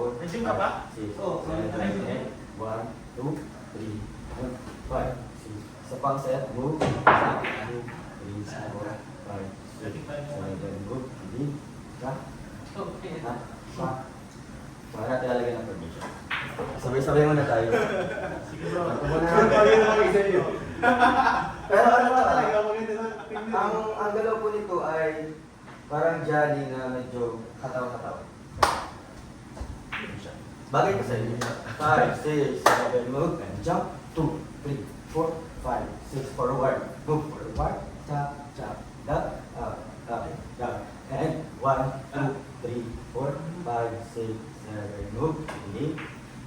4, Nag-gym ka ba? 6, Oo. 7, 8, 1, 2, 3, 4, 5, 6. Isa pang set, move, 2, 3, 4, 5, 6, 7, move, hindi, ka, na, pa. Saka natin lalagyan ng permission. Sabay-sabay muna tayo. Sige bro. Ito muna. Pag-isa niyo. Pero ano ba Talaga, talaga? maganda sa tingin. Ang galaw po nito ay parang jolly na medyo kataw-kataw. Bagay ko sa inyo. 5, 6, 7, move, and jump. 2, 3, 4, 5, 6, forward. Move forward. Chop, chop. Up, up, up, down. And 1, 2, 3, 4, 5, 6, 7, move. Lilig,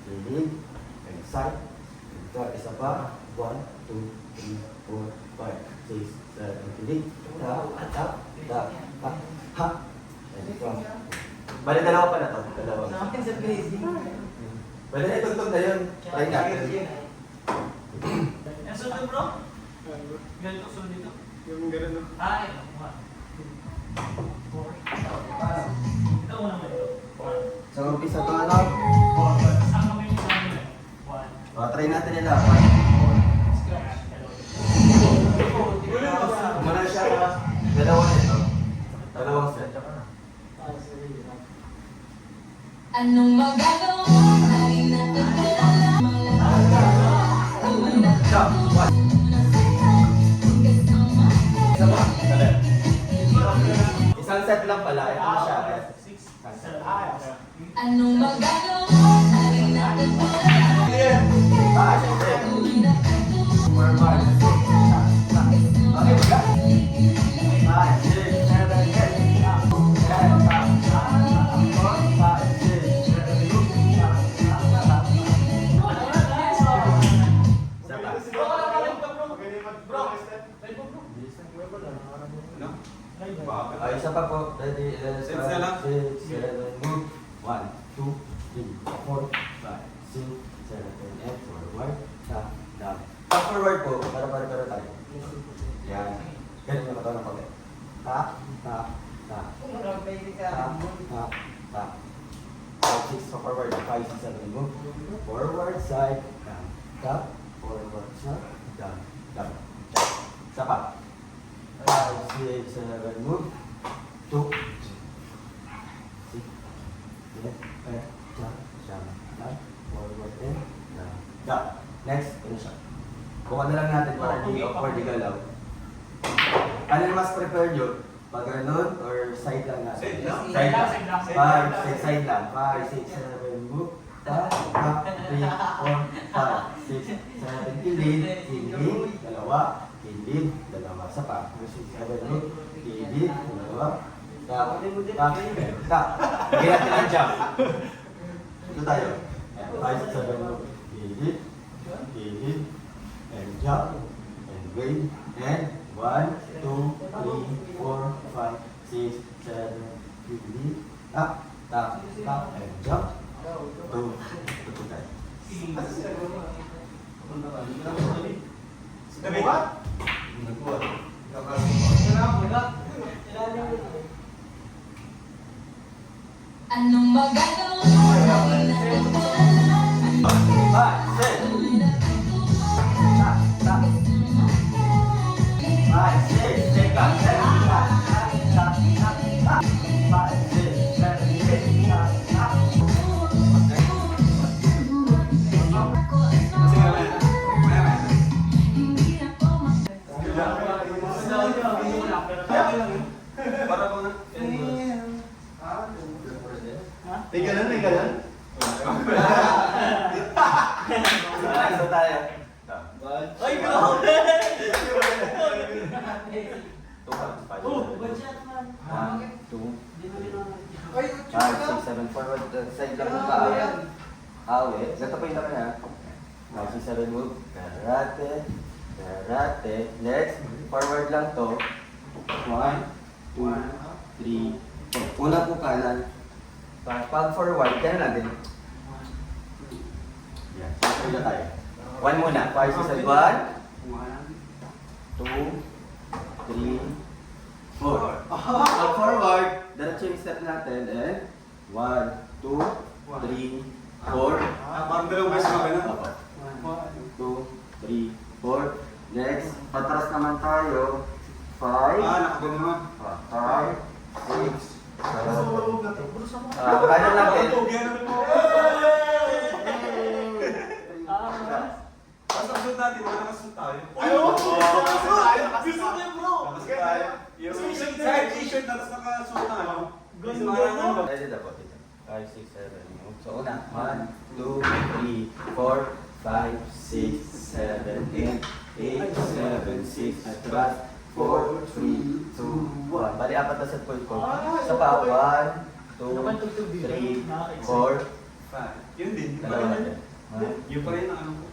lilig, and side. And cut, isa pa. 1, 2, 3, 4, 5, 6, 7, lilig. Tap, tap, tap, tap, ha. And ito. Bali, dalawa pa na to. Dalawa. Pwede na itugtog na yun. Try natin. Ang sunod bro? Ganito sunod dito? Yung gano'n, no? Ay, 1, 4. Ito muna mo ito. 1. So, umpisa to ano? 4. Saan kami yung sa amin? 1. Try natin nila. Scratch. Kumana siya. Dalawa na ito. Dalawang set. Anong magagawa ay natutulala Jump. 1. Isa pa. Dali. Isang set lang pala. Ito na siya. 6. Isang set. Anong magagawa ay natutulala Siyempre. Forward. Okay, wala. 5, 6, 7, 8. Isa pa po. Ready? 5, 6, 7, move. 1, 2, 3, 4, 5, 6, 7, 8. Forward. Tap, tap. Tap forward po. Para tayo. Yan. Ganun yung katawan ng pagkat. Tap, tap, tap. Tap, tap, tap. 5, 6 forward. 5, 6, 7, move. Forward, side, down. Tap. Forward, side, down. Down. Isa pa. 5, 6, 7, move. 2, 6, 7, jump, jump, down, forward, and down, down. Next, ano siya? Bukan na lang natin para hindi awkward di galaw. Ano yung mas prefer nyo? Pag ganun or side lang natin? Side lang. Side lang. Side lang. 5, 6, side lang. 5, 6, 7, move. Tap, tap, 3, 4, 5, 6, 7, kilid, kilid, dalawa, kilid, dalawa, isa pa. 5, 6, 7, move. Kilid, dalawa, tap, tap, tap. Bigyan natin ang jump. Ito tayo. 5, 6, 7, move. Kilid, kilid, and jump, and wave, and 1, 2, 3, 4, 5, 6, 7, kilid, tap, tap, tap, and jump. Ito tayo. Nagbuhat? Anong magagawa ay natutulala 5, 6, tap, tap, 5, 6, take up, 7, tap, tap, tap, tap, 5, 6, 7, 8, tap, tap. Para ko na. Tinggalan, tinggalan. Isa tayo. Ay, grabe! 2, 5, 6, 7, forward, side lang yung paa. Awe, ganito pa yung naman ha. 5, 6, 7, move. Karate, Karate. Next, forward lang to. 1, 2, 3, 4. Una po kanan. Pag forward, kaya natin. Yan, sasabay na tayo. 1 muna. 5, 6, 7, 1, 2, 3, 4. Pag forward, diretso yung step natin. And 1, 2, 3, 4. Parang dalawang beses na ganun. Opo. 2, 3, 4. Next, patras naman tayo. 5, Nakagano naman. 5, 6, 7. Kanan natin. Kasunod natin, wala nakasunod tayo. Gusto ko yun, bro. Gusto tayo. Yung t-shirt na, tapos nakasuot na ano. Gusto na. Ready na po, tita. 5, 6, 7. Move. So, una. 1, 2, 3, 4, 5, 6, 7, 8, 7, 6, at last, 4, 3, 2, 1. Bali, apat na set point ko. Sa pa, 1, 2, 3, 4, Yun din. dalawa natin. Yun pa rin ang ano ko.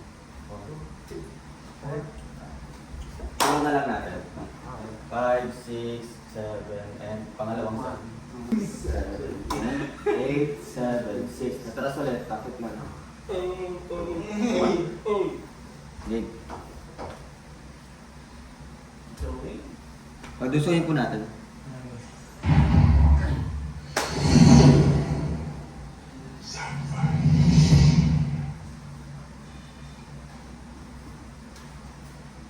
Tulo na lang natin. 5, 6, 7, and pangalawang set. 7, 8, 7, 6. Natras ulit, takot mo na. Game. Pagdusuhin po natin.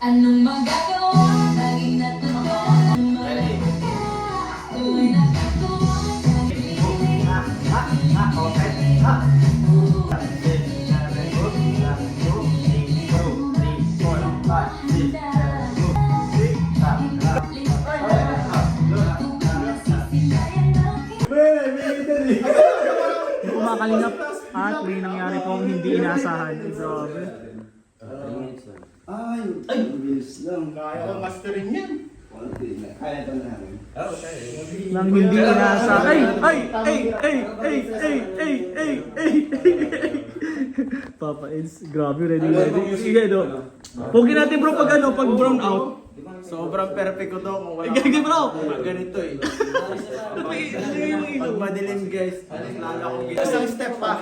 Anong magagawa? Laging natutuwa. Ready? Tuloy natutuwa. Kumakalingap at may nangyari pong hindi inaasahan. Grabe. Ay, bilis lang. Kaya ko masterin yan. Kaya ito na namin. Nang hindi inaasahan. Papa Eds, grabe, ready. Sige, no. Pogi natin bro pag ano, pag brown out. Sobrang perfect ko to kung wala. Sige bro. Ganito eh. Pag madilim guys, lalo akong isang step pa.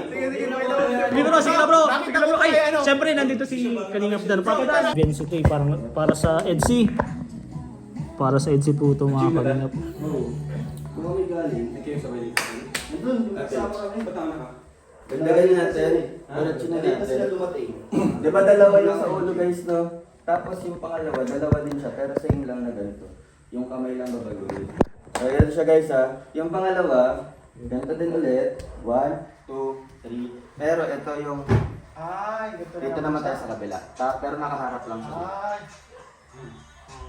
Sige bro, sige na bro. Sige na bro. Ay, syempre nandito si Kalingap Dan. Benzo to eh, parang para sa EDC. Para sa EDC po ito mga Kalingap. Kung kami galing, ay kayo sabay dito. Nandun, kasama kami. Patama ka. Dagdagan natin. Diretso na natin. Di ba dalawa yung sa ulo guys, no? Tapos yung pangalawa, dalawa din siya, pero same lang na ganito. Yung kamay lang babaguhin. So, yan siya guys ha. Yung pangalawa, ganito din ulit. 1, 2, 3. Pero ito yung, dito naman tayo sa kabila. Pero nakaharap lang siya.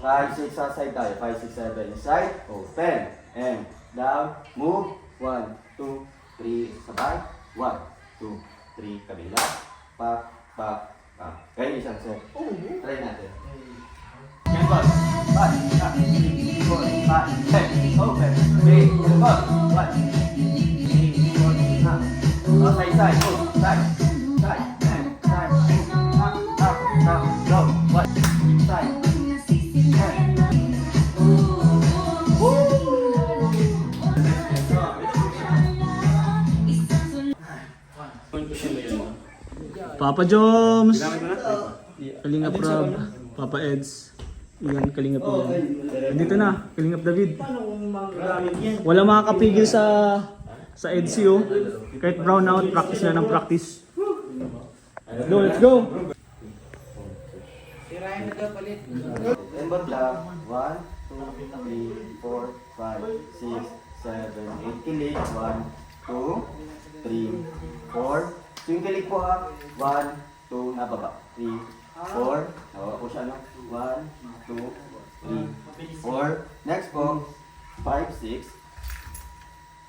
5, 6, sa side tayo. 5, 6, 7, side, open, and down, move. 1, 2, 3, sabay. 1, 2, 3, kabila. Pa, pa, pa. Kaya isang set. Try natin. Yan ball. 5, 6, 4, 5, 10. Open. 3, ball. 1, 3, 4, 5. Side, side. Move. Side. Side. And side. Up, up, up. Go. 1. Side. Papa Joms. Kalingap Rob. Papa Eds. Yan, Kalingap yan. Nandito na, Kalingap David. Wala makakapigil sa EDC oh. Kahit brown out, practice na ng practice. Let's go, let's go! Embot lang. 1, 2, 3, 4, 5, 6, 7, 8. Kilig. 1, 2, 3, 4. So yung kilig po ha. 1, 2, nababa. 3, 4. Nawa po siya no. 1, 2, 3, 4. Next po. 5, 6.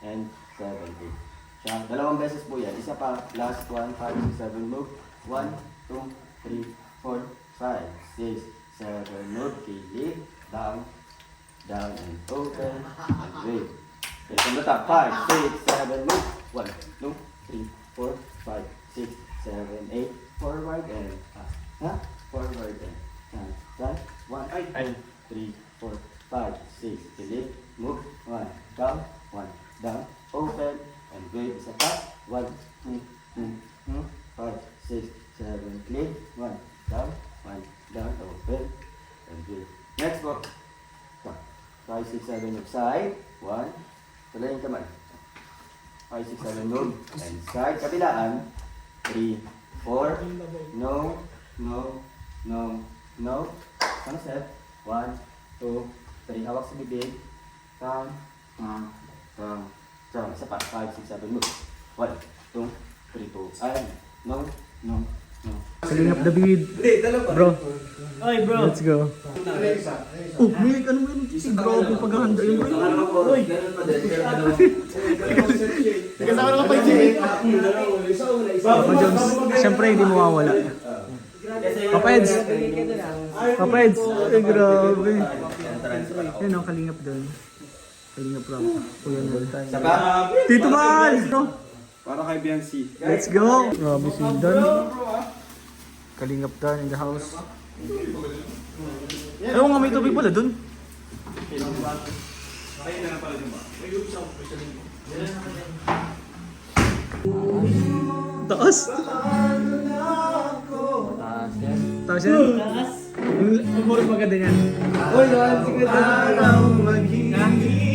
And 7, 8. Siya. Dalawang beses po yan. Isa pa. Last 1, 5, 6, 7. Move. 1, 2, 3, 4, 5, 6, 7. Move. Kilig. Down. Down and open. And wait. Okay, from the top. 5, 6, 7. Move. 1, 2, 3, 4, 5, 6, 7, 8. Forward and forward and stand. 1, 2, 3, 4, 5, 6, delete, move, 1, down, open, and wave sa taas, 1, 2, 5, 6, 7, clean, 1, down, open, and wave. Next walk. 5, 6, 7, move side, 1, tuloy yung kamay. 5, 6, 7, move, and side, kabilaan, 3, 4, no, sunset, 1, 2, 3, hawak sa bibig, down, isa pa, 5, 6, 7, move, 1, 2, 3, 2, ay, no, Kalingap David. Bro. Ay bro. Let's go. Oh, may ano mo yun? Grabe paghahanda yun bro. Uy. Kasama na ka pa yun. Papa Jones, siyempre hindi mawawala. Papa Eds. Papa Eds. Ay grabe. Yan ang kalingap doon. Kalingap bro. Kuya Nol. Tito Mal! Para kay Biancy. Let's go! Grabe si Dan. Kalingap Dan in the house. Ewan nga may tubig pala dun. Taas! Taas yan? Taas! Yung maganda yan. Uy, sige, araw maghihintay.